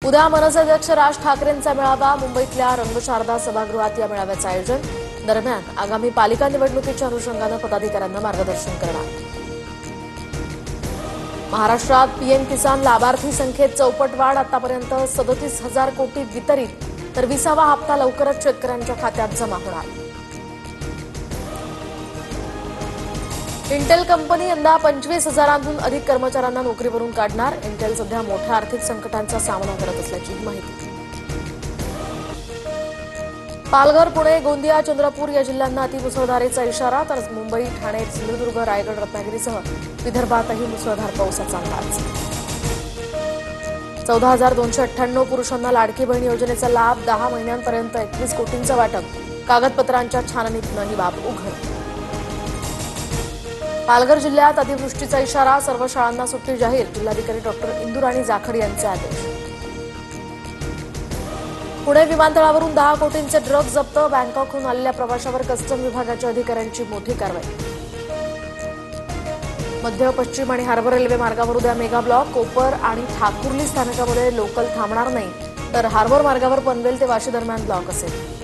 उद्या मनसे अध्यक्ष राज ठाकरेंचा मेळावा मुंबईतल्या रंगशारदा सभागृहात या मेळाव्याचं आयोजन। दरम्यान आगामी पालिका निवडणुकीच्या अनुषंगानं पदाधिकाऱ्यांना मार्गदर्शन करणार। महाराष्ट्रात पीएम किसान लाभार्थी संख्येत चौपट वाढ, आतापर्यंत 37,000 कोटी वितरित, तर 20वा हप्ता लवकरच शेतकऱ्यांच्या खात्यात जमा होणार। इंटेल कंपनी यंदा 25,000हून अधिक कर्मचाऱ्यांना नोकरीवरून काढणार। इंटेल सध्या मोठ्या आर्थिक संकटांचा सामना करत असल्याची माहिती। पालघर, पुणे, गोंदिया, चंद्रपूर या जिल्ह्यांना अतिमुसळधारेचा इशारा, तर मुंबई, ठाणे, सिंधुदुर्ग, रायगड, रत्नागिरीसह विदर्भातही मुसळधार पावसाचा अंदाज। 14,298 पुरुषांना लाडकी बहीण योजनेचा लाभ, 10 महिन्यांपर्यंत 21 कोटींचं वाटप, कागदपत्रांच्या छाननीतनं ही बाब उघड। पालघर जिल्ह्यात अतिवृष्टीचा इशारा, सर्व शाळांना सुट्टी जाहीर, जिल्हाधिकारी डॉक्टर इंदुराणी जाखड यांचे आदेश। पुणे विमानतळावरून 10 कोटींचे ड्रग्ज जप्त, बँकॉकहून आलेल्या प्रवाशावर कस्टम विभागाच्या अधिकाऱ्यांची मोठी कारवाई। मध्य, पश्चिम आणि हार्बर रेल्वे मार्गावर उद्या मेगा ब्लॉक, कोपर आणि ठाकुर्ली स्थानकामध्ये लोकल थांबणार नाही, तर हार्बर मार्गावर पनवेल ते वाशी दरम्यान ब्लॉक असेल।